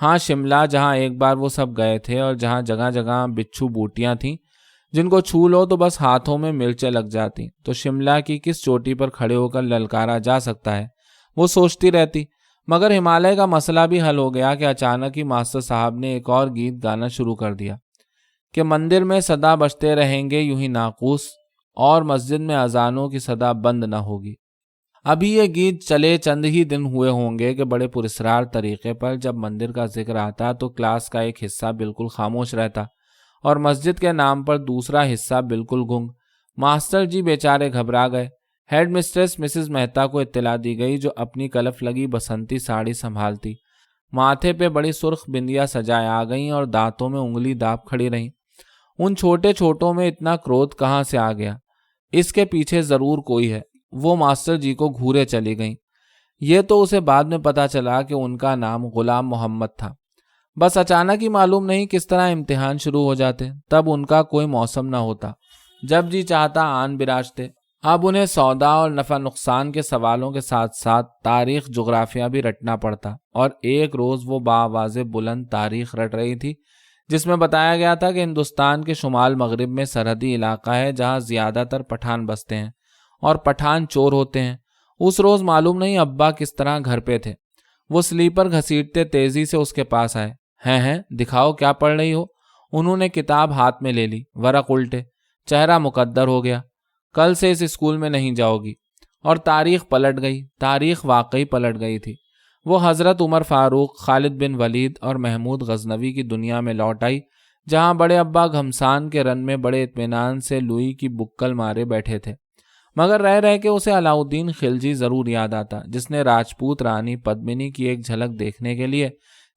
ہاں، شملہ جہاں ایک بار وہ سب گئے تھے اور جہاں جگہ جگہ بچھو بوٹیاں تھیں جن کو چھو لو تو بس ہاتھوں میں مرچیں لگ جاتی، تو شملہ کی کس چوٹی پر کھڑے ہو کر للکارا جا سکتا ہے، وہ سوچتی رہتی۔ مگر ہمالیہ کا مسئلہ بھی حل ہو گیا کہ اچانک ہی ماسٹر صاحب نے ایک اور گیت گانا شروع کر دیا کہ مندر میں سدا بجتے رہیں گے یوں ہی ناقوس، اور مسجد میں اذانوں کی صدا بند نہ ہوگی۔ ابھی یہ گیت چلے چند ہی دن ہوئے ہوں گے کہ بڑے پراسرار طریقے پر جب مندر کا ذکر آتا تو کلاس کا ایک حصہ بالکل خاموش رہتا اور مسجد کے نام پر دوسرا حصہ بالکل گنگ۔ ماسٹر جی بیچارے گھبرا گئے۔ ہیڈ مسٹریس مسز مہتا کو اطلاع دی گئی، جو اپنی کلف لگی بسنتی ساڑی سنبھالتی، ماتھے پہ بڑی سرخ بندیاں سجائے آ گئیں اور دانتوں میں انگلی داب کھڑی رہیں۔ ان چھوٹے چھوٹوں میں اتنا کرودھ کہاں سے آ گیا؟ اس کے پیچھے ضرور کوئی ہے۔ وہ ماسٹر جی کو گھورے چلی گئیں۔ یہ تو اسے بعد میں پتا چلا کہ ان کا نام غلام محمد تھا۔ بس اچانک ہی معلوم نہیں کس طرح امتحان شروع ہو جاتے، تب ان کا کوئی موسم نہ ہوتا، جب جی چاہتا آن براجتے۔ اب انہیں سودا اور نفع نقصان کے سوالوں کے ساتھ ساتھ تاریخ جغرافیہ بھی رٹنا پڑتا، اور ایک روز وہ بآواز بلند تاریخ رٹ رہی تھی جس میں بتایا گیا تھا کہ ہندوستان کے شمال مغرب میں سرحدی علاقہ ہے جہاں زیادہ تر پٹھان بستے ہیں اور پٹھان چور ہوتے ہیں۔ اس روز معلوم نہیں ابا کس طرح گھر پہ تھے۔ وہ سلیپر گھسیٹتے تیزی سے اس کے پاس آئے۔ ہیں دکھاؤ کیا پڑھ رہی ہو؟ انہوں نے کتاب ہاتھ میں لے لی، ورق الٹے، چہرہ مقدر ہو گیا۔ کل سے اس اسکول میں نہیں جاؤ گی۔ اور تاریخ پلٹ گئی۔ تاریخ واقعی پلٹ گئی تھی۔ وہ حضرت عمر فاروق، خالد بن ولید اور محمود غزنوی کی دنیا میں لوٹ آئی، جہاں بڑے ابا گھمسان کے رن میں بڑے اطمینان سے لوئی کی بکل مارے بیٹھے تھے، مگر رہ رہ کے اسے علاؤدین خلجی ضرور یاد آتا، جس نے راجپوت رانی پدمنی کی ایک جھلک دیکھنے کے لیے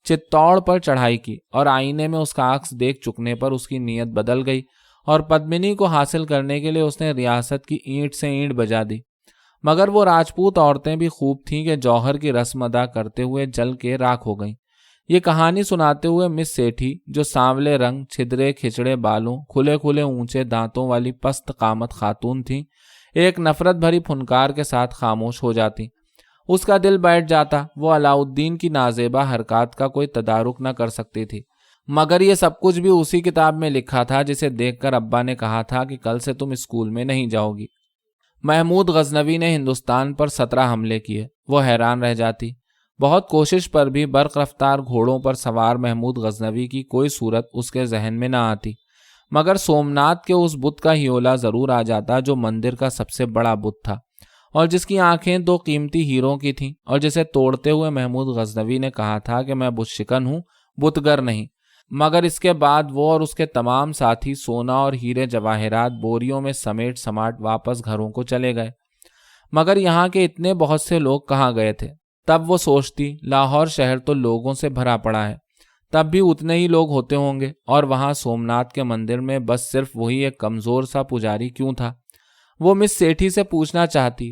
چتوڑ پر چڑھائی کی، اور آئینے میں اس کا عکس دیکھ چکنے پر اس کی نیت بدل گئی اور پدمنی کو حاصل کرنے کے لیے اس نے ریاست کی اینٹ سے اینٹ بجا دی۔ مگر وہ راجپوت عورتیں بھی خوب تھیں کہ جوہر کی رسم ادا کرتے ہوئے جل کے راکھ ہو گئیں۔ یہ کہانی سناتے ہوئے مس سیٹھی، جو سانولے رنگ، چھدرے کھچڑے بالوں، کھلے کھلے اونچے دانتوں والی پست قامت خاتون تھیں، ایک نفرت بھری پھنکار کے ساتھ خاموش ہو جاتی۔ اس کا دل بیٹھ جاتا۔ وہ علاؤدین کی نازیبا حرکات کا کوئی تدارک نہ کر سکتی تھی، مگر یہ سب کچھ بھی اسی کتاب میں لکھا تھا جسے دیکھ کر ابا نے کہا تھا کہ کل سے تم اسکول میں نہیں جاؤ گی۔ محمود غزنوی نے ہندوستان پر 17 حملے کیے۔ وہ حیران رہ جاتی۔ بہت کوشش پر بھی برق رفتار گھوڑوں پر سوار محمود غزنوی کی کوئی صورت اس کے ذہن میں نہ آتی، مگر سومناتھ کے اس بت کا ہیولا ضرور آ جاتا جو مندر کا سب سے بڑا بت تھا، اور جس کی آنکھیں 2 قیمتی ہیروں کی تھیں، اور جسے توڑتے ہوئے محمود غزنوی نے کہا تھا کہ میں بت شکن ہوں، بتگر نہیں۔ مگر اس کے بعد وہ اور اس کے تمام ساتھی سونا اور ہیرے جواہرات بوریوں میں سمیٹ سماٹ واپس گھروں کو چلے گئے۔ مگر یہاں کے اتنے بہت سے لوگ کہاں گئے تھے؟ تب وہ سوچتی، لاہور شہر تو لوگوں سے بھرا پڑا ہے، تب بھی اتنے ہی لوگ ہوتے ہوں گے، اور وہاں سومناتھ کے مندر میں بس صرف وہی ایک کمزور سا پجاری کیوں تھا؟ وہ مس سیٹھی سے پوچھنا چاہتی،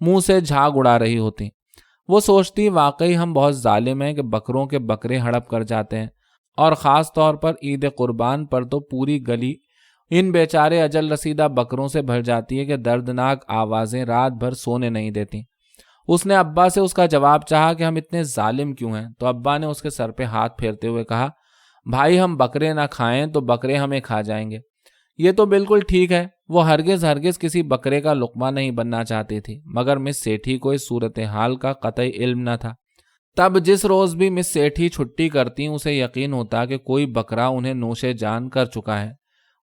منہ سے جھاگ اڑا رہی ہوتی۔ وہ سوچتی، واقعی ہم بہت ظالم ہیں کہ بکروں کے بکرے ہڑپ کر جاتے ہیں، اور خاص طور پر عید قربان پر تو پوری گلی ان بیچارے اجل رسیدہ بکروں سے بھر جاتی ہے کہ دردناک آوازیں رات بھر سونے نہیں دیتی۔ اس نے ابا سے اس کا جواب چاہا کہ ہم اتنے ظالم کیوں ہیں، تو ابا نے اس کے سر پہ ہاتھ پھیرتے ہوئے کہا، بھائی ہم بکرے نہ کھائیں تو بکرے ہمیں کھا جائیں گے۔ یہ تو بالکل ٹھیک ہے۔ وہ ہرگز کسی بکرے کا لقمہ نہیں بننا چاہتی تھی، مگر مس سیٹھی کو اس صورتحال کا قطعی علم نہ تھا۔ تب جس روز بھی مس سیٹھی چھٹی کرتی اسے یقین ہوتا کہ کوئی بکرا انہیں نوشے جان کر چکا ہے۔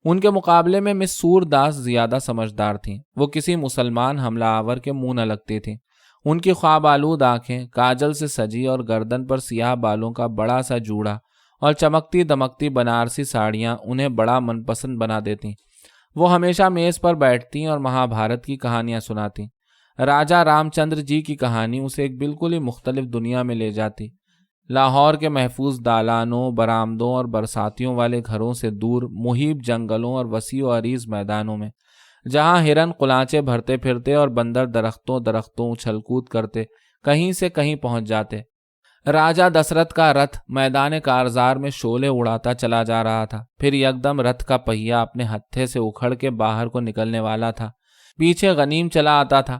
ان کے مقابلے میں مس سور داس زیادہ سمجھدار تھیں۔ وہ کسی مسلمان حملہ آور کے منہ نہ لگتی تھیں۔ ان کی خواب آلود آنکھیں، کاجل سے سجی اور گردن پر سیاہ بالوں کا بڑا سا جوڑا اور چمکتی دمکتی بنارسی ساڑیاں انہیں بڑا من پسند بنا دیتی۔ وہ ہمیشہ میز پر بیٹھتی اور مہابھارت کی کہانیاں سناتی۔ راجہ رام چندر جی کی کہانی اسے ایک بالکل ہی مختلف دنیا میں لے جاتی۔ لاہور کے محفوظ دالانوں، برآمدوں اور برساتیوں والے گھروں سے دور محیب جنگلوں اور وسیع و عریض میدانوں میں، جہاں ہرن قلانچے بھرتے پھرتے اور بندر درختوں اچھل کود کرتے کہیں سے کہیں پہنچ جاتے۔ راجہ دسرتھ کا رتھ میدان کارزار میں شعلے اڑاتا چلا جا رہا تھا، پھر یکدم رتھ کا پہیا اپنے ہتھے سے اکھڑ کے باہر کو نکلنے والا تھا۔ پیچھے غنیم چلا آتا تھا۔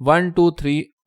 1 2 3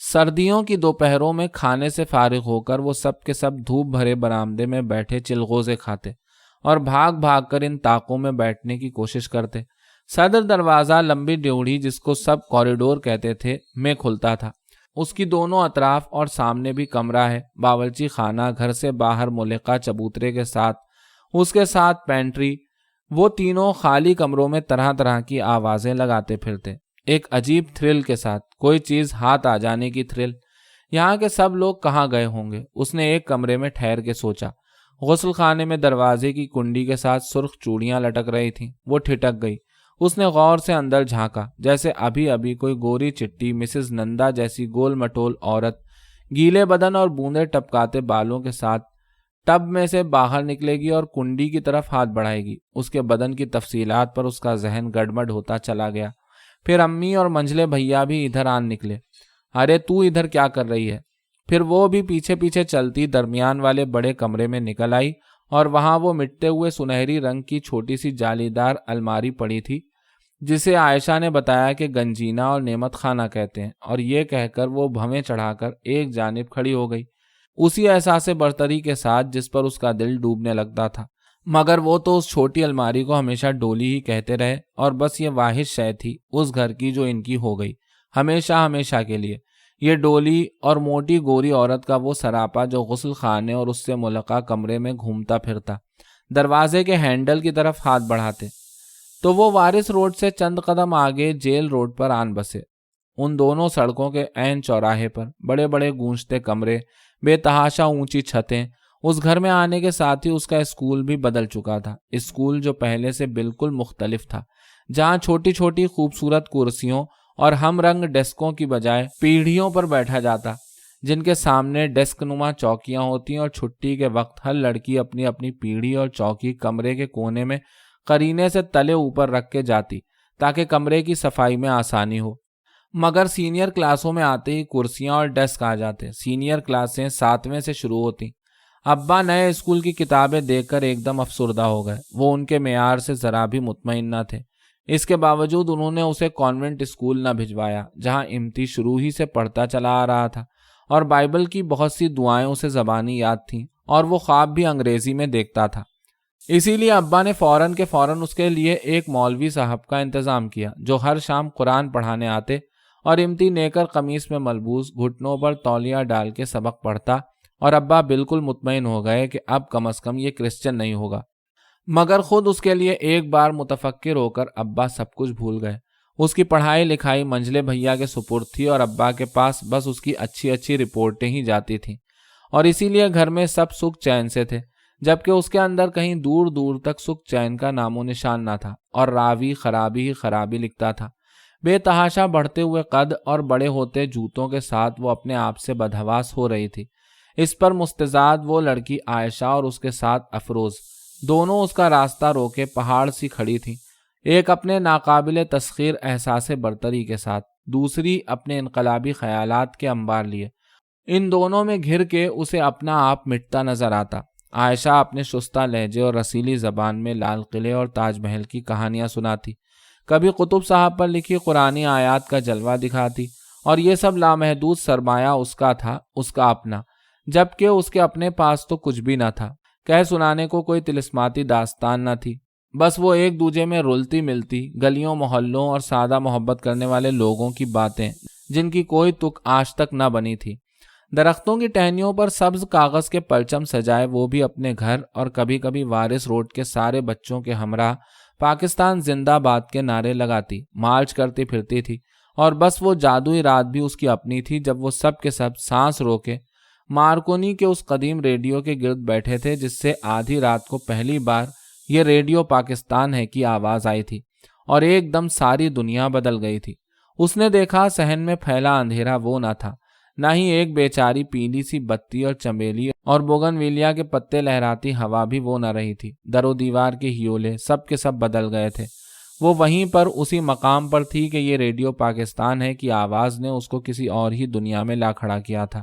سردیوں کی دوپہروں میں کھانے سے فارغ ہو کر وہ سب کے سب دھوپ بھرے برآمدے میں بیٹھے چلغوزے کھاتے اور بھاگ بھاگ کر ان طاقوں میں بیٹھنے کی کوشش کرتے۔ صدر دروازہ لمبی ڈیوڑھی، جس کو سب کوریڈور کہتے تھے، میں کھلتا تھا۔ اس کی دونوں اطراف اور سامنے بھی کمرہ ہے، باورچی خانہ، گھر سے باہر ملکہ چبوترے کے ساتھ، اس کے ساتھ پینٹری۔ وہ تینوں خالی کمروں میں طرح طرح کی آوازیں لگاتے پھرتے، ایک عجیب تھرل کے ساتھ، کوئی چیز ہاتھ آ جانے کی تھرل۔ یہاں کے سب لوگ کہاں گئے ہوں گے؟ اس نے ایک کمرے میں ٹھہر کے سوچا۔ غسل خانے میں دروازے کی کنڈی کے ساتھ سرخ چوڑیاں لٹک رہی تھیں۔ وہ ٹھٹک گئی۔ اس نے غور سے اندر جھانکا، جیسے ابھی ابھی کوئی گوری چٹی مسز نندا جیسی گول مٹول عورت گیلے بدن اور بوندے ٹپکاتے بالوں کے ساتھ ٹب میں سے باہر نکلے گی اور کنڈی کی طرف ہاتھ بڑھائے گی۔ اس کے بدن کی تفصیلات پر اس کا ذہن گڑبڑ ہوتا چلا گیا۔ پھر امی اور منجلے بھیا بھی ادھر آن نکلے۔ ارے تو ادھر کیا کر رہی ہے؟ پھر وہ بھی پیچھے پیچھے چلتی درمیان والے بڑے کمرے میں نکل آئی اور وہاں وہ مٹتے ہوئے سنہری رنگ کی چھوٹی سی جالی دار الماری پڑی تھی، جسے عائشہ نے بتایا کہ گنجینہ اور نعمت خانہ کہتے ہیں، اور یہ کہہ کر وہ بھویں چڑھا کر ایک جانب کھڑی ہو گئی، اسی احساس برتری کے ساتھ جس پر اس کا دل ڈوبنے لگتا تھا۔ مگر وہ تو اس چھوٹی الماری کو ہمیشہ ڈولی ہی کہتے رہے، اور بس یہ واحد شے تھی اس گھر کی جو ان کی ہو گئی، ہمیشہ ہمیشہ کے لیے۔ یہ ڈولی اور موٹی گوری عورت کا وہ سراپا جو غسل خانے اور اس سے ملقہ کمرے میں گھومتا پھرتا، دروازے کے ہینڈل کی طرف ہاتھ بڑھاتے۔ تو وہ وارث روڈ سے چند قدم آگے جیل روڈ پر آن بسے۔ ان دونوں سڑکوں کے عین چوراہے پر بڑے بڑے گونجتے کمرے، بے تحاشا اونچی چھتیں۔ اس گھر میں آنے کے ساتھ ہی اس کا اسکول بھی بدل چکا تھا، اسکول جو پہلے سے بالکل مختلف تھا، جہاں چھوٹی چھوٹی خوبصورت کرسیوں اور ہم رنگ ڈیسکوں کی بجائے پیڑھیوں پر بیٹھا جاتا، جن کے سامنے ڈیسک نما چوکیاں ہوتی اور چھٹی کے وقت ہر لڑکی اپنی اپنی پیڑھی اور چوکی کمرے کے کونے میں قرینے سے تلے اوپر رکھ کے جاتی تاکہ کمرے کی صفائی میں آسانی ہو۔ مگر سینئر کلاسوں میں آتے ہی کرسیاں اور ڈیسک آ جاتے۔ سینئر کلاسیں 7ویں سے شروع ہوتی۔ ابا نئے اسکول کی کتابیں دیکھ کر ایک دم افسردہ ہو گئے۔ وہ ان کے معیار سے ذرا بھی مطمئن نہ تھے۔ اس کے باوجود انہوں نے اسے کانوینٹ اسکول نہ بھجوایا، جہاں امتی شروع ہی سے پڑھتا چلا آ رہا تھا اور بائبل کی بہت سی دعائیں اسے زبانی یاد تھیں، اور وہ خواب بھی انگریزی میں دیکھتا تھا۔ اسی لیے ابا نے فوراً اس کے لیے ایک مولوی صاحب کا انتظام کیا، جو ہر شام قرآن پڑھانے آتے اور امتی نیکر قمیص میں ملبوس گھٹنوں پر تولیہ ڈال کے سبق پڑھتا، اور ابا بالکل مطمئن ہو گئے کہ اب کم از کم یہ کرسچن نہیں ہوگا۔ مگر خود اس کے لیے ایک بار متفکر ہو کر ابا سب کچھ بھول گئے۔ اس کی پڑھائی لکھائی منجلے بھیا کے سپرد تھی اور ابا کے پاس بس اس کی اچھی اچھی رپورٹیں ہی جاتی تھیں، اور اسی لیے گھر میں سب سکھ چین سے تھے، جبکہ اس کے اندر کہیں دور دور تک سکھ چین کا نام و نشان نہ تھا، اور راوی خرابی ہی خرابی لکھتا تھا۔ بے تحاشا بڑھتے ہوئے قد اور بڑے ہوتے جوتوں کے ساتھ وہ اپنے آپ سے بدحواس ہو رہی تھی۔ اس پر مستزاد وہ لڑکی عائشہ اور اس کے ساتھ افروز، دونوں اس کا راستہ روکے پہاڑ سی کھڑی تھی، ایک اپنے ناقابل تسخیر احساس برتری کے ساتھ، دوسری اپنے انقلابی خیالات کے انبار لیے۔ ان دونوں میں گھر کے اسے اپنا آپ مٹتا نظر آتا۔ عائشہ اپنے شستہ لہجے اور رسیلی زبان میں لال قلعے اور تاج محل کی کہانیاں سناتی، کبھی قطب صاحب پر لکھی قرآنی آیات کا جلوہ دکھاتی، اور یہ سب لامحدود سرمایہ اس کا تھا، اس کا اپنا، جبکہ اس کے اپنے پاس تو کچھ بھی نہ تھا۔ کہہ سنانے کو کوئی طلسماتی داستان نہ تھی، بس وہ ایک دوجے میں رلتی ملتی گلیوں محلوں اور سادہ محبت کرنے والے لوگوں کی باتیں، جن کی کوئی تک آج تک نہ بنی تھی۔ درختوں کی ٹہنیوں پر سبز کاغذ کے پرچم سجائے وہ بھی اپنے گھر، اور کبھی کبھی وارث روڈ کے سارے بچوں کے ہمراہ پاکستان زندہ باد کے نعرے لگاتی، مارچ کرتی پھرتی تھی، اور بس وہ جادوئی رات بھی اس کی اپنی تھی جب وہ سب کے سب سانس روکے مارکونی کے اس قدیم ریڈیو کے گرد بیٹھے تھے، جس سے آدھی رات کو پہلی بار یہ ریڈیو پاکستان ہے کی آواز آئی تھی، اور ایک دم ساری دنیا بدل گئی تھی۔ اس نے دیکھا صحن میں پھیلا اندھیرا وہ نہ تھا، نہ ہی ایک بیچاری پیلی سی بتی اور چمیلی اور بوگن ویلیا کے پتے لہراتی ہوا بھی وہ نہ رہی تھی۔ در و دیوار کے ہیولے سب کے سب بدل گئے تھے۔ وہ وہیں پر اسی مقام پر تھی کہ یہ ریڈیو پاکستان ہے کی آواز نے اس کو کسی اور ہی دنیا میں لا کھڑا کیا تھا،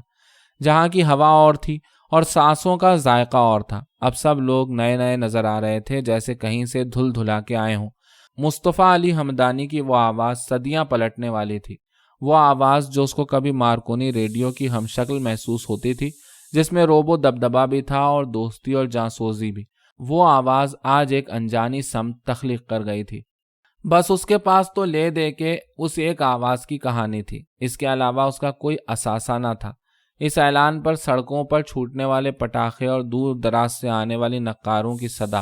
جہاں کی ہوا اور تھی اور سانسوں کا ذائقہ اور تھا۔ اب سب لوگ نئے نئے نظر آ رہے تھے، جیسے کہیں سے دھل دھلا کے آئے ہوں۔ مصطفیٰ علی ہمدانی کی وہ آواز صدیاں پلٹنے والی تھی۔ وہ آواز جو اس کو کبھی مارکونی ریڈیو کی ہم شکل محسوس ہوتی تھی، جس میں روب و دبدبا بھی تھا اور دوستی اور جاسوسی بھی، وہ آواز آج ایک انجانی سمت تخلیق کر گئی تھی۔ بس اس کے پاس تو لے دے کے اس ایک آواز کی کہانی تھی، اس کے علاوہ اس کا کوئی اثاثہ نہ تھا۔ اس اعلان پر سڑکوں پر چھوٹنے والے پٹاخے اور دور دراز سے آنے والی نقاروں کی صدا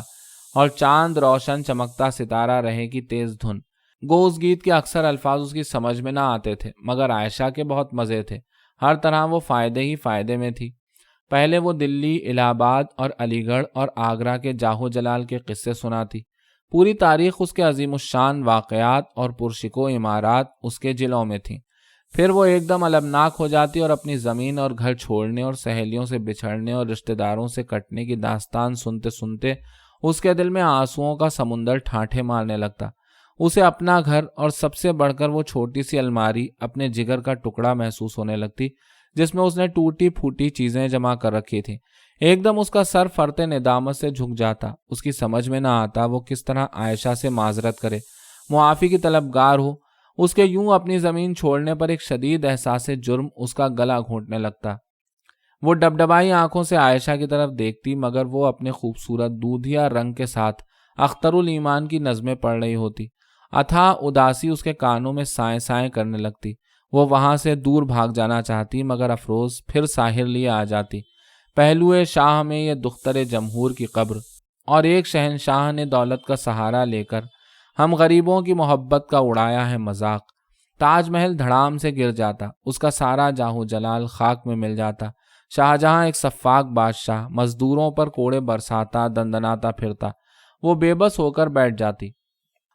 اور چاند روشن چمکتا ستارہ رہے کی تیز دھن، گو اس گیت کے اکثر الفاظ اس کی سمجھ میں نہ آتے تھے، مگر عائشہ کے بہت مزے تھے۔ ہر طرح وہ فائدے ہی فائدے میں تھی۔ پہلے وہ دلی، الہ آباد اور علی گڑھ اور آگرہ کے جاہو جلال کے قصے سناتی۔ پوری تاریخ اس کے عظیم الشان واقعات اور پرشکو عمارات اس کے جلوں میں تھیں۔ پھر وہ ایک دم المناک ہو جاتی اور اپنی زمین اور گھر چھوڑنے اور سہیلیوں سے بچھڑنے اور رشتہ داروں سے کٹنے کی داستان سنتے سنتے اس کے دل میں آنسوؤں کا سمندر ٹھاٹھے مارنے لگتا۔ اسے اپنا گھر اور سب سے بڑھ کر وہ چھوٹی سی الماری اپنے جگر کا ٹکڑا محسوس ہونے لگتی، جس میں اس نے ٹوٹی پھوٹی چیزیں جمع کر رکھی تھیں۔ ایک دم اس کا سر فرتے ندامت سے جھک جاتا۔ اس کی سمجھ میں نہ آتا وہ کس طرح عائشہ سے معذرت کرے، معافی کی طلبگار ہو۔ اس کے یوں اپنی زمین چھوڑنے پر ایک شدید احساس جرم اس کا گلا گھونٹنے لگتا۔ وہ ڈبڈبائی آنکھوں سے عائشہ کی طرف دیکھتی، مگر وہ اپنے خوبصورت دودھیا رنگ کے ساتھ اختر الایمان کی نظمیں پڑھ رہی ہوتی۔ اتھا اداسی اس کے کانوں میں سائیں سائیں کرنے لگتی۔ وہ وہاں سے دور بھاگ جانا چاہتی، مگر افروز پھر ساحر لیے آ جاتی۔ پہلوئے شاہ میں یہ دختر جمہور کی قبر، اور ایک شہنشاہ نے دولت کا سہارا لے کر ہم غریبوں کی محبت کا اڑایا ہے مذاق۔ تاج محل دھڑام سے گر جاتا، اس کا سارا جاہو جلال خاک میں مل جاتا۔ شاہجہاں ایک سفاک بادشاہ مزدوروں پر کوڑے برساتا دندناتا پھرتا۔ وہ بے بس ہو کر بیٹھ جاتی۔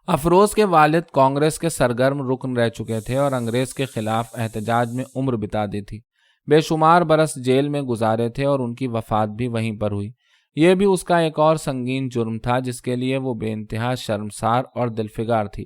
افروز کے والد کانگریس کے سرگرم رکن رہ چکے تھے اور انگریز کے خلاف احتجاج میں عمر بتا دی تھی۔ بے شمار برس جیل میں گزارے تھے اور ان کی وفات بھی وہیں پر ہوئی۔ یہ بھی اس کا ایک اور سنگین جرم تھا جس کے لیے وہ بے انتہا شرمسار اور دلفگار تھی،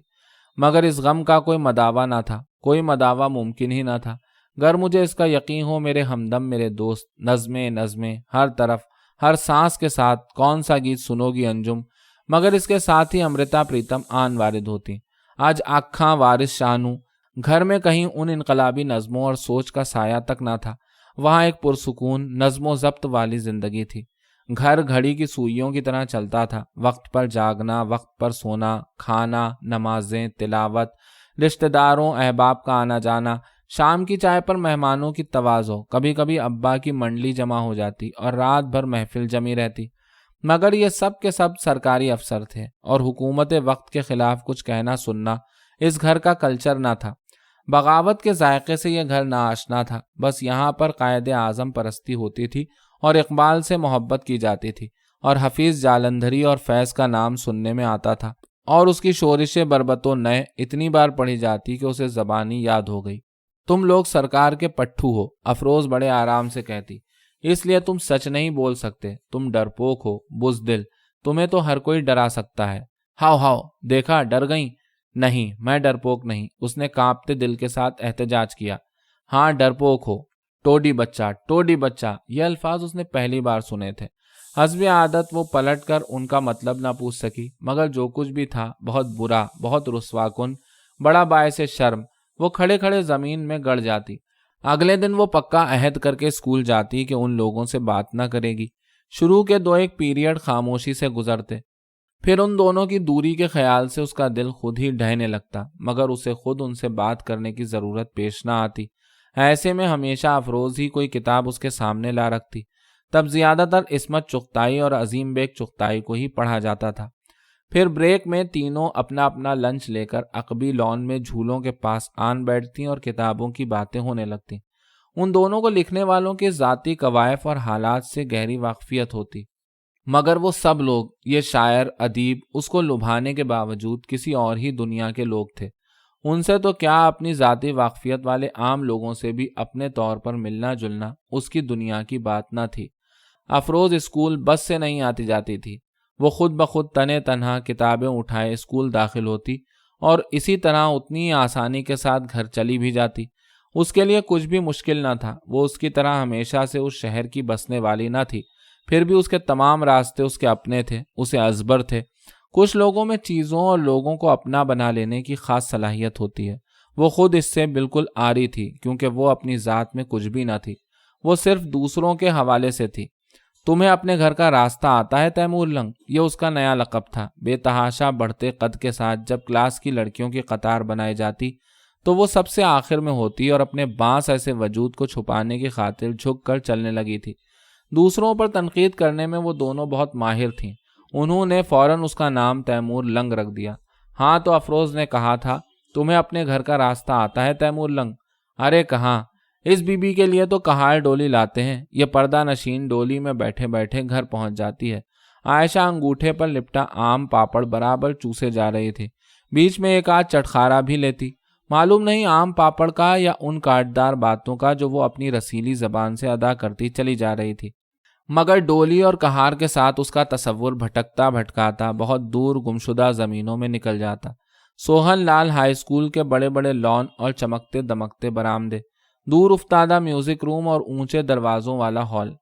مگر اس غم کا کوئی مداوع نہ تھا، کوئی مداوع ممکن ہی نہ تھا۔ گر مجھے اس کا یقین ہو میرے ہمدم میرے دوست، نظمیں نظمیں ہر طرف، ہر سانس کے ساتھ کون سا گیت سنو گی انجم، مگر اس کے ساتھ ہی امرتا پریتم آن وارد ہوتی۔ آج آکھاں وارث شانو گھر میں کہیں ان انقلابی نظموں اور سوچ کا سایہ تک نہ تھا۔ وہاں ایک پرسکون نظم و ضبط والی زندگی تھی۔ گھر گھڑی کی سوئیوں کی طرح چلتا تھا، وقت پر جاگنا، وقت پر سونا، کھانا، نمازیں، تلاوت، رشتہ داروں احباب کا آنا جانا، شام کی چائے پر مہمانوں کی تواضع، کبھی کبھی ابا کی منڈلی جمع ہو جاتی اور رات بھر محفل جمی رہتی۔ مگر یہ سب کے سب سرکاری افسر تھے اور حکومت وقت کے خلاف کچھ کہنا سننا اس گھر کا کلچر نہ تھا۔ بغاوت کے ذائقے سے یہ گھر ناآشنا تھا۔ بس یہاں پر قائد اعظم پرستی ہوتی تھی اور اقبال سے محبت کی جاتی تھی اور حفیظ جالندھری اور فیض کا نام سننے میں آتا تھا، اور اس کی شورش بربط و نئے اتنی بار پڑھی جاتی کہ اسے زبانی یاد ہو گئی۔ تم لوگ سرکار کے پٹھو ہو، افروز بڑے آرام سے کہتی، اس لیے تم سچ نہیں بول سکتے، تم ڈرپوک ہو، بزدل، تمہیں تو ہر کوئی ڈرا سکتا ہے۔ ہاؤ ہاؤ، دیکھا ڈر گئیں؟ نہیں، میں ڈرپوک نہیں، اس نے کانپتے دل کے ساتھ احتجاج کیا۔ ہاں ڈرپوک ہو، ٹوڈی بچہ، یہ الفاظ اس نے پہلی بار سنے تھے۔ حسب عادت وہ پلٹ کر ان کا مطلب نہ پوچھ سکی، مگر جو کچھ بھی تھا بہت برا، بہت رسوا کن، بڑا باعث شرم۔ وہ کھڑے کھڑے زمین میں گڑ جاتی۔ اگلے دن وہ پکا عہد کر کے اسکول جاتی کہ ان لوگوں سے بات نہ کرے گی۔ شروع کے 2-1 پیریڈ خاموشی سے گزرتے، پھر ان دونوں کی دوری کے خیال سے اس کا دل خود ہی ڈھہنے لگتا، مگر اسے خود ان سے بات کرنے کی ضرورت پیش نہ آتی۔ ایسے میں ہمیشہ افروز ہی کوئی کتاب اس کے سامنے لا رکھتی۔ تب زیادہ تر عصمت چغتائی اور عظیم بیگ چغتائی کو ہی پڑھا جاتا تھا۔ پھر بریک میں تینوں اپنا اپنا لنچ لے کر عقبی لان میں جھولوں کے پاس آن بیٹھتی اور کتابوں کی باتیں ہونے لگتی۔ ان دونوں کو لکھنے والوں کے ذاتی کوائف اور حالات سے گہری واقفیت ہوتی، مگر وہ سب لوگ، یہ شاعر ادیب، اس کو لبھانے کے باوجود کسی اور ہی دنیا کے لوگ تھے۔ ان سے تو کیا، اپنی ذاتی واقفیت والے عام لوگوں سے بھی اپنے طور پر ملنا جلنا اس کی دنیا کی بات نہ تھی۔ افروز اسکول بس سے نہیں آتی جاتی تھی، وہ خود بخود تنے تنہا کتابیں اٹھائے اسکول داخل ہوتی اور اسی طرح اتنی آسانی کے ساتھ گھر چلی بھی جاتی۔ اس کے لیے کچھ بھی مشکل نہ تھا، وہ اس کی طرح ہمیشہ سے اس شہر کی بسنے والی نہ تھی، پھر بھی اس کے تمام راستے اس کے اپنے تھے، اسے ازبر تھے۔ کچھ لوگوں میں چیزوں اور لوگوں کو اپنا بنا لینے کی خاص صلاحیت ہوتی ہے، وہ خود اس سے بالکل عاری تھی کیونکہ وہ اپنی ذات میں کچھ بھی نہ تھی، وہ صرف دوسروں کے حوالے سے تھی۔ تمہیں اپنے گھر کا راستہ آتا ہے تیمور لنگ؟ یہ اس کا نیا لقب تھا۔ بے تحاشا بڑھتے قد کے ساتھ جب کلاس کی لڑکیوں کی قطار بنائی جاتی تو وہ سب سے آخر میں ہوتی اور اپنے بانس ایسے وجود کو چھپانے کی خاطر جھک کر چلنے لگی تھی۔ دوسروں پر تنقید کرنے میں وہ دونوں بہت ماہر تھیں۔ انہوں نے فوراً اس کا نام تیمور لنگ رکھ دیا۔ ہاں تو افروز نے کہا تھا، تمہیں اپنے گھر کا راستہ آتا ہے تیمور لنگ؟ ارے کہاں، اس بی بی کے لیے تو کہاڑ ڈولی لاتے ہیں، یہ پردہ نشین ڈولی میں بیٹھے بیٹھے گھر پہنچ جاتی ہے۔ عائشہ انگوٹھے پر لپٹا آم پاپڑ برابر چوسے جا رہی تھی، بیچ میں ایک آدھ چٹخارا بھی لیتی، معلوم نہیں آم پاپڑ کا یا ان کاٹدار باتوں کا جو وہ اپنی رسیلی زبان سے ادا کرتی چلی جا رہی تھی، مگر ڈولی اور کہار کے ساتھ اس کا تصور بھٹکتا بھٹکاتا بہت دور گمشدہ زمینوں میں نکل جاتا۔ سوہن لال ہائی اسکول کے بڑے بڑے لان اور چمکتے دمکتے برآمدے، دور افتادہ میوزک روم اور اونچے دروازوں والا ہال۔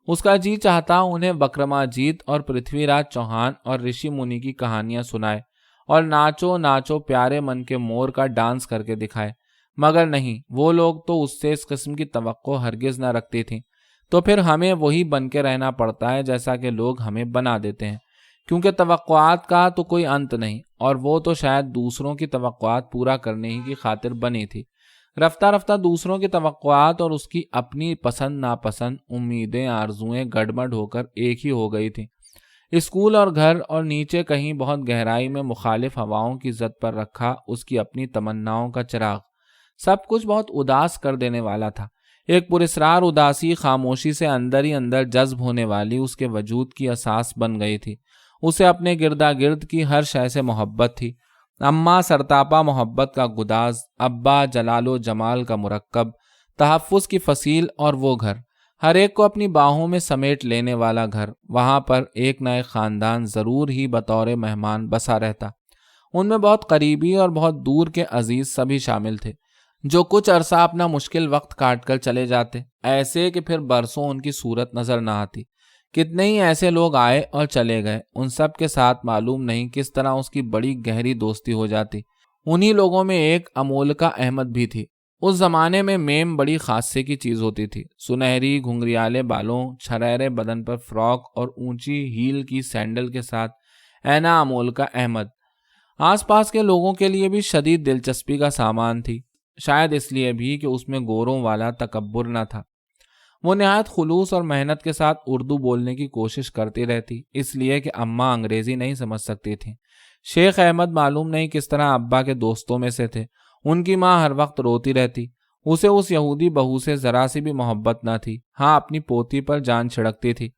اس کا جی چاہتا انہیں وکرماجیت اور پرتھوی راج چوہان اور رشی منی کی کہانیاں سنائے اور ناچو ناچو پیارے من کے مور کا ڈانس کر کے دکھائے، مگر نہیں، وہ لوگ تو اس سے اس قسم کی توقع ہرگز نہ رکھتی تھیں۔ تو پھر ہمیں وہی بن کے رہنا پڑتا ہے جیسا کہ لوگ ہمیں بنا دیتے ہیں، کیونکہ توقعات کا تو کوئی انت نہیں، اور وہ تو شاید دوسروں کی توقعات پورا کرنے ہی کی خاطر بنی تھی۔ رفتہ رفتہ دوسروں کی توقعات اور اس کی اپنی پسند ناپسند امیدیں آرزوئیں گڑبڑ ہو کر ایک ہی ہو گئی تھیں۔ اسکول اور گھر اور نیچے کہیں بہت گہرائی میں مخالف ہواؤں کی زد پر رکھا اس کی اپنی تمناؤں کا چراغ، سب کچھ بہت اداس کر دینے والا تھا۔ ایک پراسرار اداسی خاموشی سے اندر ہی اندر جذب ہونے والی اس کے وجود کی اساس بن گئی تھی۔ اسے اپنے گردا گرد کی ہر شے سے محبت تھی، اماں سرتاپا محبت کا گداز، ابا جلال و جمال کا مرکب، تحفظ کی فصیل، اور وہ گھر، ہر ایک کو اپنی باہوں میں سمیٹ لینے والا گھر۔ وہاں پر ایک نہ ایک خاندان ضرور ہی بطور مہمان بسا رہتا۔ ان میں بہت قریبی اور بہت دور کے عزیز سبھی شامل تھے، جو کچھ عرصہ اپنا مشکل وقت کاٹ کر چلے جاتے، ایسے کہ پھر برسوں ان کی صورت نظر نہ آتی۔ کتنے ہی ایسے لوگ آئے اور چلے گئے، ان سب کے ساتھ معلوم نہیں کس طرح اس کی بڑی گہری دوستی ہو جاتی۔ انہی لوگوں میں ایک امولکا احمد بھی تھی۔ اس زمانے میں میم بڑی خاصے کی چیز ہوتی تھی، سنہری گھنگریالے بالوں، چھریرے بدن پر فراک اور اونچی ہیل کی سینڈل کے ساتھ اینا امولکا احمد آس پاس کے لوگوں کے لیے بھی شدید دلچسپی کا سامان تھی، شاید اس لیے بھی کہ اس میں گوروں والا تکبر نہ تھا۔ وہ نہایت خلوص اور محنت کے ساتھ اردو بولنے کی کوشش کرتی رہتی، اس لیے کہ اماں انگریزی نہیں سمجھ سکتی تھیں۔ شیخ احمد معلوم نہیں کس طرح ابا کے دوستوں میں سے تھے، ان کی ماں ہر وقت روتی رہتی، اسے اس یہودی بہو سے ذرا سی بھی محبت نہ تھی۔ ہاں، اپنی پوتی پر جان چھڑکتی تھی،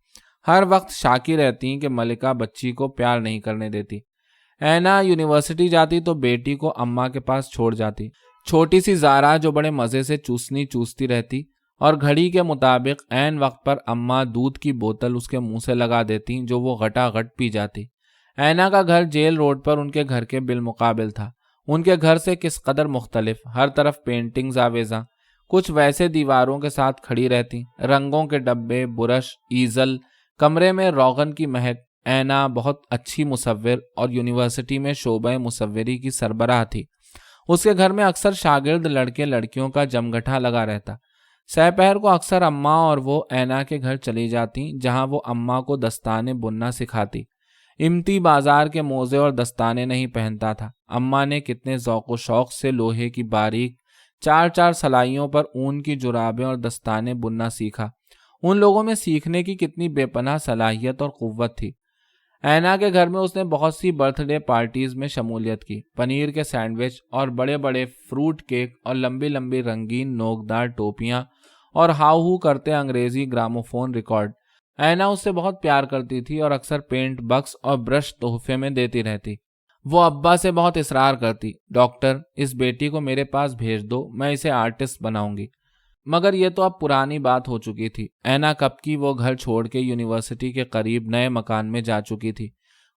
ہر وقت شاکی رہتی کہ ملکہ بچی کو پیار نہیں کرنے دیتی۔ اینا یونیورسٹی جاتی تو بیٹی کو اماں کے پاس چھوڑ جاتی، چھوٹی سی زارا جو بڑے مزے سے چوسنی چوستی رہتی، اور گھڑی کے مطابق عین وقت پر اماں دودھ کی بوتل اس کے منہ سے لگا دیتی جو وہ گھٹا گھٹ پی جاتی۔ اینا کا گھر جیل روڈ پر ان کے گھر کے بالمقابل تھا۔ ان کے گھر سے کس قدر مختلف، ہر طرف پینٹنگز آویزاں، کچھ ویسے دیواروں کے ساتھ کھڑی رہتی، رنگوں کے ڈبے، برش، ایزل، کمرے میں روغن کی مہک۔ اینا بہت اچھی مصور اور یونیورسٹی میں شعبہ مصوری کی سربراہ تھی۔ اس کے گھر میں اکثر شاگرد لڑکے لڑکیوں کا جمگٹھا لگا رہتا۔ سہ پہر کو اکثر اماں اور وہ اینا کے گھر چلی جاتی، جہاں وہ اماں کو دستانے بننا سکھاتی۔ امتی بازار کے موزے اور دستانے نہیں پہنتا تھا۔ اماں نے کتنے ذوق و شوق سے لوہے کی باریک 4 سلائیوں پر اون کی جرابیں اور دستانے بننا سیکھا۔ ان لوگوں میں سیکھنے کی کتنی بے پناہ صلاحیت اور قوت تھی۔ اینا کے گھر میں اس نے بہت سی برتھ ڈے پارٹیز میں شمولیت کی۔ پنیر کے سینڈوچ اور بڑے بڑے فروٹ کیک اور لمبی لمبی رنگین نوکدار ٹوپیاں اور ہاؤ ہو کرتے انگریزی گراموفون ریکارڈ۔ اینا اس سے بہت پیار کرتی تھی اور اکثر پینٹ بکس اور برش تحفے میں دیتی رہتی۔ وہ ابا سے بہت اصرار کرتی، ڈاکٹر اس بیٹی کو میرے پاس بھیج دو، میں اسے آرٹسٹ بناؤں گی۔ مگر یہ تو اب پرانی بات ہو چکی تھی۔ اینا کب کی وہ گھر چھوڑ کے یونیورسٹی کے قریب نئے مکان میں جا چکی تھی۔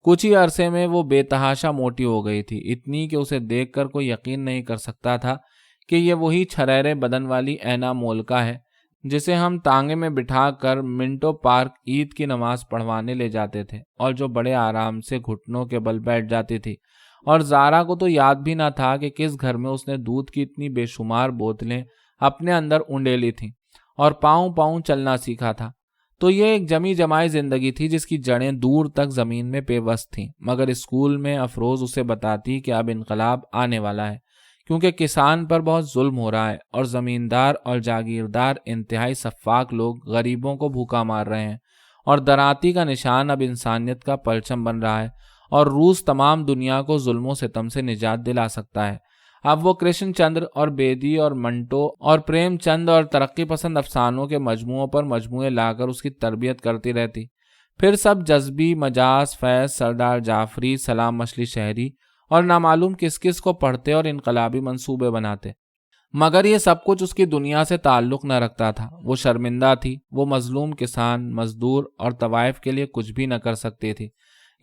کچھ ہی عرصے میں وہ بے تحاشا موٹی ہو گئی تھی، اتنی کہ اسے دیکھ کر کوئی یقین نہیں کر سکتا تھا کہ یہ وہی چھریرے بدن والی اینا مولکا ہے جسے ہم تانگے میں بٹھا کر منٹو پارک عید کی نماز پڑھوانے لے جاتے تھے، اور جو بڑے آرام سے گھٹنوں کے بل بیٹھ جاتی تھی اور زارا کو تو یاد بھی نہ تھا کہ کس گھر میں اس نے دودھ کی اتنی بے شمار بوتلیں اپنے اندر اونڈیلی تھیں اور پاؤں پاؤں چلنا سیکھا تھا۔ تو یہ ایک جمی جمائی زندگی تھی جس کی جڑیں دور تک زمین میں پیوست تھیں، مگر اسکول میں افروز اسے بتاتی کہ اب انقلاب آنے والا ہے، کیونکہ کسان پر بہت ظلم ہو رہا ہے اور زمیندار اور جاگیردار انتہائی سفاک لوگ غریبوں کو بھوکا مار رہے ہیں، اور دراتی کا نشان اب انسانیت کا پرچم بن رہا ہے، اور روس تمام دنیا کو ظلم و ستم سے نجات دلا سکتا ہے۔ اب وہ کرشن چندر اور بیدی اور منٹو اور پریم چند اور ترقی پسند افسانوں کے مجموعوں پر مجموعے لا کر اس کی تربیت کرتی رہتی۔ پھر سب جذبی، مجاز، فیض، سردار جعفری، سلام مچھلی شہری اور نامعلوم کس کس کو پڑھتے اور انقلابی منصوبے بناتے، مگر یہ سب کچھ اس کی دنیا سے تعلق نہ رکھتا تھا۔ وہ شرمندہ تھی، وہ مظلوم کسان، مزدور اور طوائف کے لیے کچھ بھی نہ کر سکتی تھی،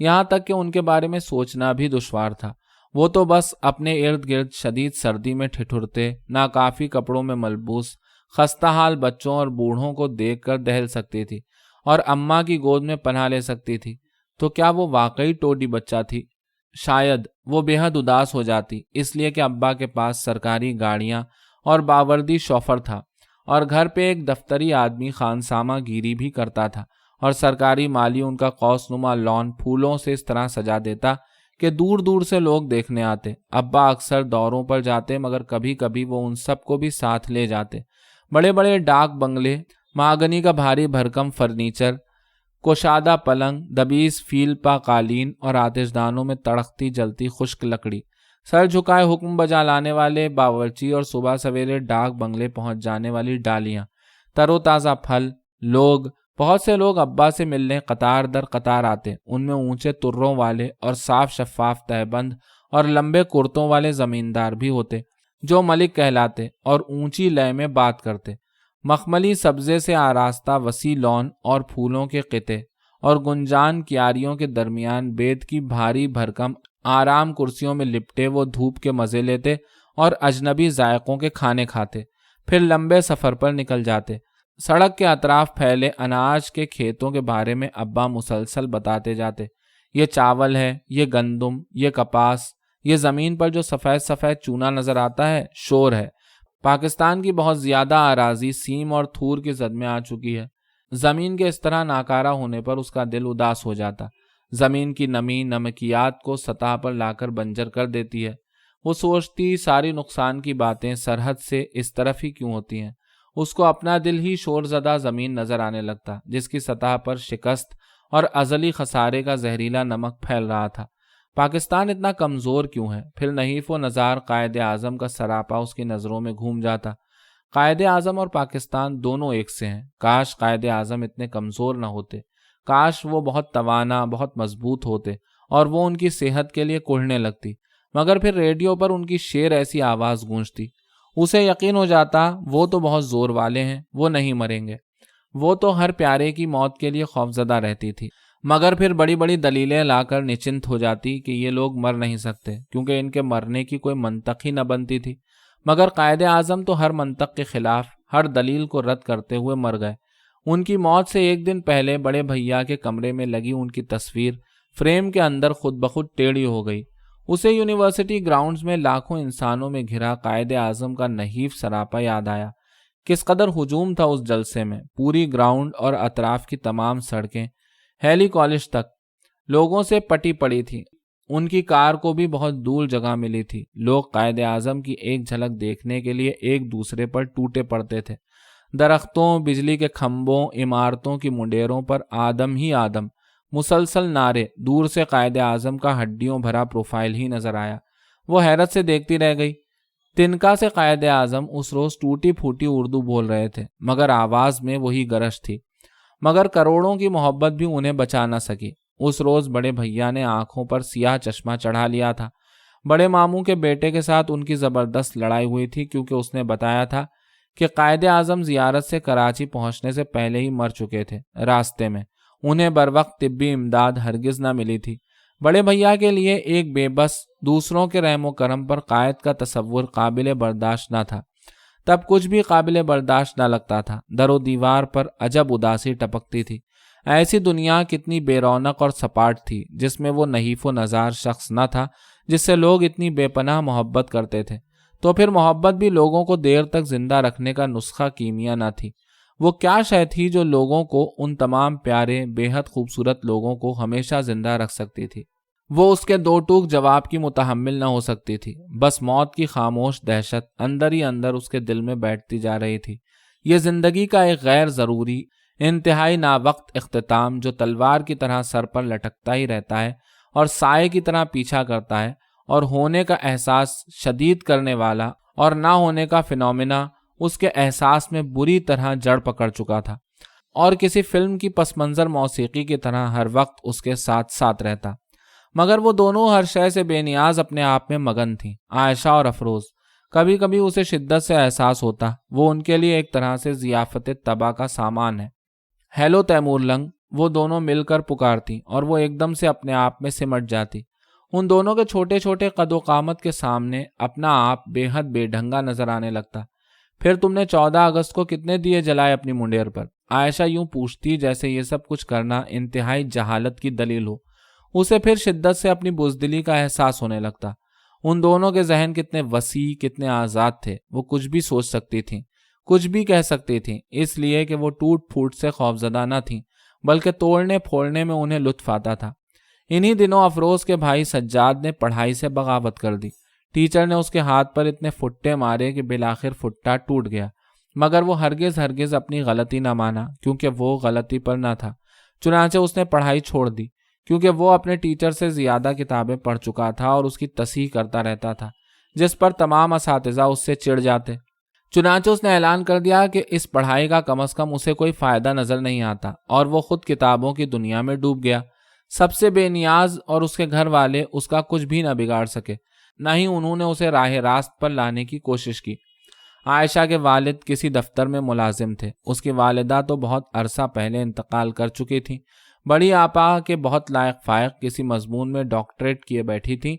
یہاں تک کہ ان کے بارے میں سوچنا بھی دشوار تھا۔ وہ تو بس اپنے ارد گرد شدید سردی میں ٹھٹھرتے، ناکافی کپڑوں میں ملبوس، خستہ حال بچوں اور بوڑھوں کو دیکھ کر دہل سکتی تھی اور اماں کی گود میں پناہ لے سکتی تھی۔ تو کیا وہ واقعی ٹوڈی بچہ تھی؟ شاید وہ بے حد اداس ہو جاتی، اس لیے کہ ابا کے پاس سرکاری گاڑیاں اور باوردی شوفر تھا، اور گھر پہ ایک دفتری آدمی خانسامہ گیری بھی کرتا تھا، اور سرکاری مالی ان کا قوس نما لان پھولوں سے اس طرح سجا دیتا کہ دور دور سے لوگ دیکھنے آتے۔ ابا اکثر دوروں پر جاتے، مگر کبھی کبھی وہ ان سب کو بھی ساتھ لے جاتے۔ بڑے بڑے ڈاک بنگلے، مہاگنی کا بھاری بھرکم فرنیچر، کوشادہ پلنگ، دبیس فیل پا قالین اور آتش دانوں میں تڑکتی جلتی خشک لکڑی، سر جھکائے حکم بجا لانے والے باورچی اور صبح سویرے ڈاک بنگلے پہنچ جانے والی ڈالیاں، تر و تازہ پھل، لوگ، بہت سے لوگ ابا سے ملنے قطار در قطار آتے، ان میں اونچے تروں والے اور صاف شفاف تہبند اور لمبے کرتوں والے زمیندار بھی ہوتے جو ملک کہلاتے اور اونچی لے میں بات کرتے۔ مخملی سبزے سے آراستہ وسیع لان اور پھولوں کے قطعے اور گنجان کیاریوں کے درمیان بیت کی بھاری بھرکم آرام کرسیوں میں لپٹے وہ دھوپ کے مزے لیتے اور اجنبی ذائقوں کے کھانے کھاتے، پھر لمبے سفر پر نکل جاتے۔ سڑک کے اطراف پھیلے اناج کے کھیتوں کے بارے میں ابا مسلسل بتاتے جاتے، یہ چاول ہے، یہ گندم، یہ کپاس، یہ زمین پر جو سفید سفید چونا نظر آتا ہے شور ہے۔ پاکستان کی بہت زیادہ اراضی سیم اور تھور کی زد میں آ چکی ہے۔ زمین کے اس طرح ناکارہ ہونے پر اس کا دل اداس ہو جاتا۔ زمین کی نمی نمکیات کو سطح پر لا کر بنجر کر دیتی ہے۔ وہ سوچتی ساری نقصان کی باتیں سرحد سے اس طرف ہی کیوں ہوتی ہیں۔ اس کو اپنا دل ہی شور زدہ زمین نظر آنے لگتا، جس کی سطح پر شکست اور ازلی خسارے کا زہریلا نمک پھیل رہا تھا۔ پاکستان اتنا کمزور کیوں ہے؟ پھر نحیف و نزار قائد اعظم کا سراپا اس کی نظروں میں گھوم جاتا۔ قائد اعظم اور پاکستان دونوں ایک سے ہیں۔ کاش قائد اعظم اتنے کمزور نہ ہوتے، کاش وہ بہت توانا، بہت مضبوط ہوتے اور وہ ان کی صحت کے لیے کوڑھنے لگتی، مگر پھر ریڈیو پر ان کی شیر ایسی آواز گونجتی، اسے یقین ہو جاتا وہ تو بہت زور والے ہیں، وہ نہیں مریں گے۔ وہ تو ہر پیارے کی موت کے لیے خوفزدہ رہتی تھی، مگر پھر بڑی بڑی دلیلیں لا کر نچنت ہو جاتی کہ یہ لوگ مر نہیں سکتے، کیونکہ ان کے مرنے کی کوئی منطق ہی نہ بنتی تھی۔ مگر قائد اعظم تو ہر منطق کے خلاف، ہر دلیل کو رد کرتے ہوئے مر گئے۔ ان کی موت سے ایک دن پہلے بڑے بھیا کے کمرے میں لگی ان کی تصویر فریم کے اندر خود بخود ٹیڑھی ہو گئی۔ اسے یونیورسٹی گراؤنڈز میں لاکھوں انسانوں میں گھرا قائد اعظم کا نحیف سراپا یاد آیا۔ کس قدر ہجوم تھا اس جلسے میں، پوری گراؤنڈ اور اطراف کی تمام سڑکیں ہیلی کالج تک لوگوں سے پٹی پڑی تھی۔ ان کی کار کو بھی بہت دور جگہ ملی تھی۔ لوگ قائد اعظم کی ایک جھلک دیکھنے کے لیے ایک دوسرے پر ٹوٹے پڑتے تھے۔ درختوں، بجلی کے کھمبوں، عمارتوں کی منڈیروں پر آدم ہی آدم، مسلسل نعرے، دور سے قائد اعظم کا ہڈیوں بھرا پروفائل ہی نظر آیا۔ وہ حیرت سے دیکھتی رہ گئی۔ تنکا سے قائد اعظم اس روز ٹوٹی پھوٹی اردو بول رہے تھے، مگر آواز میں وہی گرج تھی۔ مگر کروڑوں کی محبت بھی انہیں بچا نہ سکی۔ اس روز بڑے بھیا نے آنکھوں پر سیاہ چشمہ چڑھا لیا تھا۔ بڑے ماموں کے بیٹے کے ساتھ ان کی زبردست لڑائی ہوئی تھی، کیونکہ اس نے بتایا تھا کہ قائد اعظم زیارت سے کراچی پہنچنے سے پہلے ہی مر چکے تھے راستے میں۔ انہیں بروقت طبی امداد ہرگز نہ ملی تھی۔ بڑے بھیا کے لیے ایک بے بس، دوسروں کے رحم و کرم پر قائد کا تصور قابل برداشت نہ تھا۔ تب کچھ بھی قابل برداشت نہ لگتا تھا۔ در و دیوار پر عجب اداسی ٹپکتی تھی۔ ایسی دنیا کتنی بے رونق اور سپاٹ تھی جس میں وہ نحیف و نزار شخص نہ تھا جس سے لوگ اتنی بے پناہ محبت کرتے تھے۔ تو پھر محبت بھی لوگوں کو دیر تک زندہ رکھنے کا نسخہ کیمیا نہ تھی۔ وہ کیا شے تھی جو لوگوں کو، ان تمام پیارے بے حد خوبصورت لوگوں کو ہمیشہ زندہ رکھ سکتی تھی؟ وہ اس کے دو ٹوک جواب کی متحمل نہ ہو سکتی تھی۔ بس موت کی خاموش دہشت اندر ہی اندر اس کے دل میں بیٹھتی جا رہی تھی۔ یہ زندگی کا ایک غیر ضروری، انتہائی ناوقت اختتام جو تلوار کی طرح سر پر لٹکتا ہی رہتا ہے اور سائے کی طرح پیچھا کرتا ہے، اور ہونے کا احساس شدید کرنے والا اور نہ ہونے کا فینومینا اس کے احساس میں بری طرح جڑ پکڑ چکا تھا، اور کسی فلم کی پس منظر موسیقی کی طرح ہر وقت اس کے ساتھ ساتھ رہتا۔ مگر وہ دونوں ہر شے سے بے نیاز اپنے آپ میں مگن تھیں، عائشہ اور افروز۔ کبھی کبھی اسے شدت سے احساس ہوتا وہ ان کے لیے ایک طرح سے ضیافت طبع کا سامان ہے۔ ہیلو تیمور لنگ، وہ دونوں مل کر پکارتی، اور وہ ایک دم سے اپنے آپ میں سمٹ جاتی۔ ان دونوں کے چھوٹے چھوٹے قد و قامت کے سامنے اپنا آپ بے حد بے ڈھنگا نظر آنے لگتا۔ پھر تم نے 14 اگست کو کتنے دیے جلائے اپنی منڈیر پر؟ عائشہ یوں پوچھتی جیسے یہ سب کچھ کرنا انتہائی جہالت کی دلیل ہو۔ اسے پھر شدت سے اپنی بزدلی کا احساس ہونے لگتا۔ ان دونوں کے ذہن کتنے وسیع، کتنے آزاد تھے۔ وہ کچھ بھی سوچ سکتی تھیں، کچھ بھی کہہ سکتی تھیں، اس لیے کہ وہ ٹوٹ پھوٹ سے خوفزدہ نہ تھیں، بلکہ توڑنے پھوڑنے میں انہیں لطف آتا تھا۔ انہی دنوں افروز کے بھائی سجاد نے پڑھائی سے بغاوت کر دی۔ ٹیچر نے اس کے ہاتھ پر اتنے پھٹے مارے کہ بالآخر پھٹا ٹوٹ گیا، مگر وہ ہرگز اپنی غلطی نہ مانا، کیونکہ وہ غلطی پر نہ تھا۔ چنانچہ اس نے پڑھائی چھوڑ دی، کیونکہ وہ اپنے ٹیچر سے زیادہ کتابیں پڑھ چکا تھا اور اس کی تصحیح کرتا رہتا تھا، جس پر تمام اساتذہ اس سے چڑ جاتے۔ چنانچہ اس نے اعلان کر دیا کہ اس پڑھائی کا کم از کم اسے کوئی فائدہ نظر نہیں آتا، اور وہ خود کتابوں کی دنیا میں ڈوب گیا۔ سب سے بے نیاز اور اس کے گھر والے اس کا کچھ بھی نہ بگاڑ سکے، نہ ہی انہوں نے اسے راہ راست پر لانے کی کوشش کی۔ عائشہ کے والد کسی دفتر میں ملازم تھے۔ اس کی والدہ تو بہت عرصہ پہلے انتقال کر چکی تھیں۔ بڑی آپا کے بہت لائق فائق کسی مضمون میں ڈاکٹریٹ کیے بیٹھی تھیں،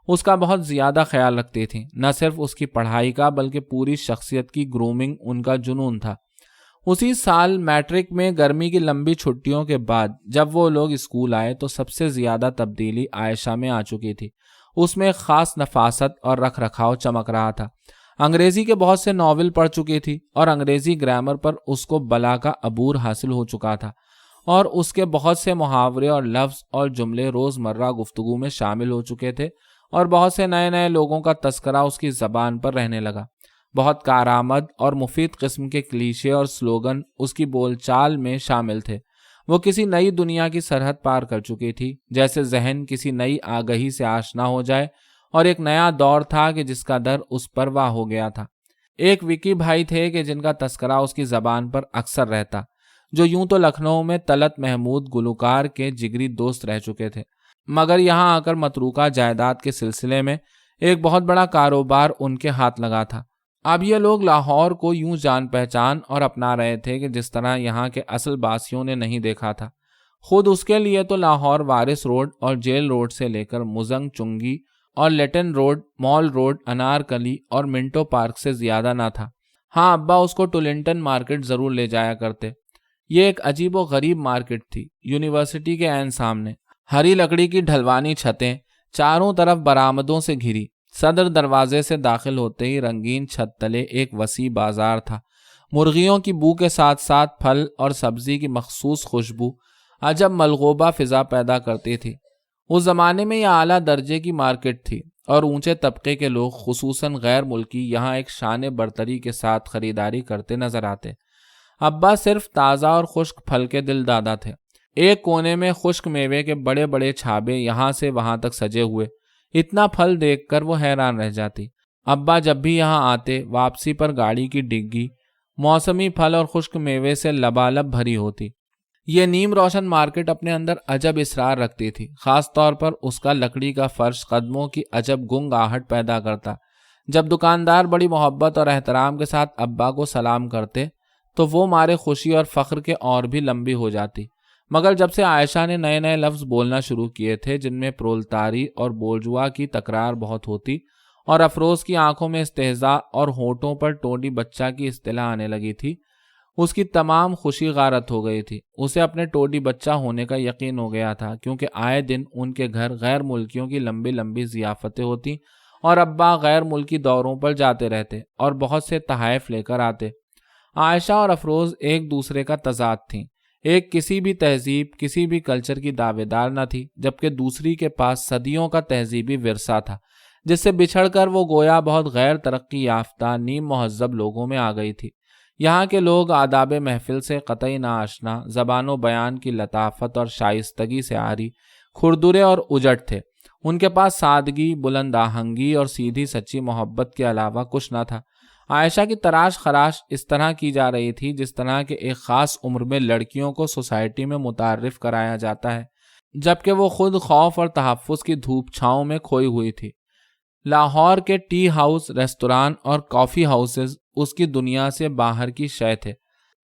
اس کا بہت زیادہ خیال رکھتی تھیں۔ نہ صرف اس کی پڑھائی کا بلکہ پوری شخصیت کی گرومنگ ان کا جنون تھا۔ اسی سال میٹرک میں گرمی کی لمبی چھٹیوں کے بعد جب وہ لوگ اسکول آئے تو سب سے زیادہ تبدیلی عائشہ میں آ چکی تھی۔ اس میں خاص نفاست اور رکھ رکھاؤ چمک رہا تھا۔ انگریزی کے بہت سے ناول پڑھ چکی تھی، اور انگریزی گرامر پر اس کو بلا کا عبور حاصل ہو چکا تھا، اور اس کے بہت سے محاورے اور لفظ اور جملے روزمرہ گفتگو میں شامل ہو چکے تھے، اور بہت سے نئے نئے لوگوں کا تذکرہ اس کی زبان پر رہنے لگا۔ بہت کارآمد اور مفید قسم کے کلیشے اور سلوگن اس کی بول چال میں شامل تھے۔ وہ کسی نئی دنیا کی سرحد پار کر چکی تھی، جیسے ذہن کسی نئی آگہی سے آشنا ہو جائے، اور ایک نیا دور تھا کہ جس کا در اس پر واہ ہو گیا تھا۔ ایک وکی بھائی تھے کہ جن کا تذکرہ اس کی زبان پر اکثر رہتا، جو یوں تو لکھنؤ میں طلعت محمود گلوکار کے جگری دوست رہ چکے تھے، مگر یہاں آ کر متروکہ جائیداد کے سلسلے میں ایک بہت بڑا کاروبار ان کے ہاتھ لگا تھا۔ اب یہ لوگ لاہور کو یوں جان پہچان اور اپنا رہے تھے کہ جس طرح یہاں کے اصل باسیوں نے نہیں دیکھا تھا۔ خود اس کے لیے تو لاہور وارث روڈ اور جیل روڈ سے لے کر مزنگ چنگی اور لیٹن روڈ، مال روڈ، انارکلی اور منٹو پارک سے زیادہ نہ تھا۔ ہاں، ابا اس کو ٹولنٹن مارکیٹ ضرور لے جایا کرتے۔ یہ ایک عجیب و غریب مارکیٹ تھی، یونیورسٹی کے عین سامنے، ہری لکڑی کی ڈھلوانی چھتیں، چاروں طرف برآمدوں سے گھری۔ صدر دروازے سے داخل ہوتے ہی رنگین چھت تلے ایک وسیع بازار تھا۔ مرغیوں کی بو کے ساتھ ساتھ پھل اور سبزی کی مخصوص خوشبو عجب ملغوبہ فضا پیدا کرتی تھی۔ اس زمانے میں یہ اعلیٰ درجے کی مارکیٹ تھی، اور اونچے طبقے کے لوگ خصوصاً غیر ملکی یہاں ایک شان برتری کے ساتھ خریداری کرتے نظر آتے۔ ابا صرف تازہ اور خشک پھل کے دل دادا تھے۔ ایک کونے میں خشک میوے کے بڑے بڑے چھابے یہاں سے وہاں تک سجے ہوئے، اتنا پھل دیکھ کر وہ حیران رہ جاتی۔ ابا جب بھی یہاں آتے، واپسی پر گاڑی کی ڈگی موسمی پھل اور خشک میوے سے لبالب بھری ہوتی۔ یہ نیم روشن مارکیٹ اپنے اندر عجب اسرار رکھتی تھی، خاص طور پر اس کا لکڑی کا فرش قدموں کی عجب گنگ آہٹ پیدا کرتا۔ جب دکاندار بڑی محبت اور احترام کے ساتھ ابا کو سلام کرتے تو وہ مارے خوشی اور فخر کے اور بھی لمبی ہو جاتی۔ مگر جب سے عائشہ نے نئے نئے لفظ بولنا شروع کیے تھے جن میں پرولتاری اور بورجوا کی تکرار بہت ہوتی، اور افروز کی آنکھوں میں استہزاء اور ہونٹوں پر ٹونڈی بچہ کی اصطلاح آنے لگی تھی، اس کی تمام خوشی غارت ہو گئی تھی۔ اسے اپنے ٹوڈی بچہ ہونے کا یقین ہو گیا تھا، کیونکہ آئے دن ان کے گھر غیر ملکیوں کی لمبی لمبی ضیافتیں ہوتی اور ابا غیر ملکی دوروں پر جاتے رہتے اور بہت سے تحائف لے کر آتے۔ عائشہ اور افروز ایک دوسرے کا تضاد تھیں۔ ایک کسی بھی تہذیب، کسی بھی کلچر کی دعوے دار نہ تھی، جبکہ دوسری کے پاس صدیوں کا تہذیبی ورثہ تھا، جس سے بچھڑ کر وہ گویا بہت غیر ترقی یافتہ نیم مہذب لوگوں میں آ گئی تھی۔ یہاں کے لوگ آداب محفل سے قطعی ناآشنا، زبان و بیان کی لطافت اور شائستگی سے عاری، کھردرے اور اجٹ تھے۔ ان کے پاس سادگی، بلند آہنگی اور سیدھی سچی محبت کے علاوہ کچھ نہ تھا۔ عائشہ کی تراش خراش اس طرح کی جا رہی تھی جس طرح کہ ایک خاص عمر میں لڑکیوں کو سوسائٹی میں متعارف کرایا جاتا ہے، جبکہ وہ خود خوف اور تحفظ کی دھوپ چھاؤں میں کھوئی ہوئی تھی۔ لاہور کے ٹی ہاؤس، ریستوران اور کافی ہاؤسز اس کی دنیا سے باہر کی شے تھے،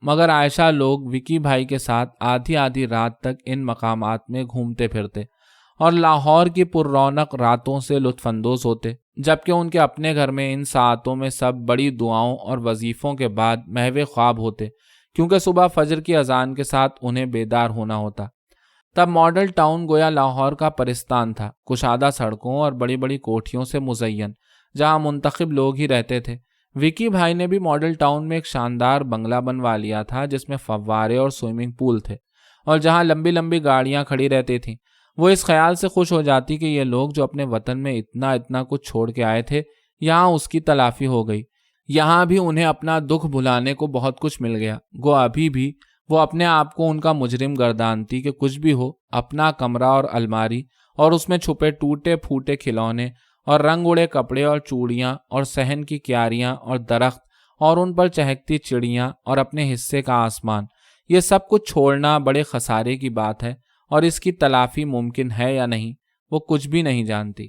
مگر عائشہ لوگ وکی بھائی کے ساتھ آدھی آدھی رات تک ان مقامات میں گھومتے پھرتے اور لاہور کی پر رونق راتوں سے لطف اندوز ہوتے، جبکہ ان کے اپنے گھر میں ان ساعتوں میں سب بڑی دعاؤں اور وظیفوں کے بعد محو خواب ہوتے، کیونکہ صبح فجر کی اذان کے ساتھ انہیں بیدار ہونا ہوتا۔ تب ماڈل ٹاؤن گویا لاہور کا پرستان تھا، کشادہ سڑکوں اور بڑی بڑی کوٹھیوں سے مزین، جہاں منتخب لوگ ہی رہتے تھے۔ وکی بھائی نے بھی ماڈل ٹاؤن میں ایک شاندار بنگلہ بنوا لیا تھا، جس میں فوارے اور سوئمنگ پول تھے، اور جہاں لمبی لمبی گاڑیاں کھڑی رہتی تھیں۔ وہ اس خیال سے خوش ہو جاتی کہ یہ لوگ جو اپنے وطن میں اتنا کچھ چھوڑ کے آئے تھے، یہاں اس کی تلافی ہو گئی۔ یہاں بھی انہیں اپنا دکھ بھلانے کو بہت کچھ مل گیا۔ گو ابھی بھی وہ اپنے آپ کو ان کا مجرم گردانتی کہ کچھ بھی ہو، اپنا کمرہ اور الماری اور اس میں چھپے ٹوٹے پھوٹے کھلونے اور رنگ اڑے کپڑے اور چوڑیاں اور صحن کی کیاریاں اور درخت اور ان پر چہکتی چڑیاں اور اپنے حصے کا آسمان، یہ سب کچھ چھوڑنا بڑے خسارے کی بات ہے، اور اس کی تلافی ممکن ہے یا نہیں وہ کچھ بھی نہیں جانتی۔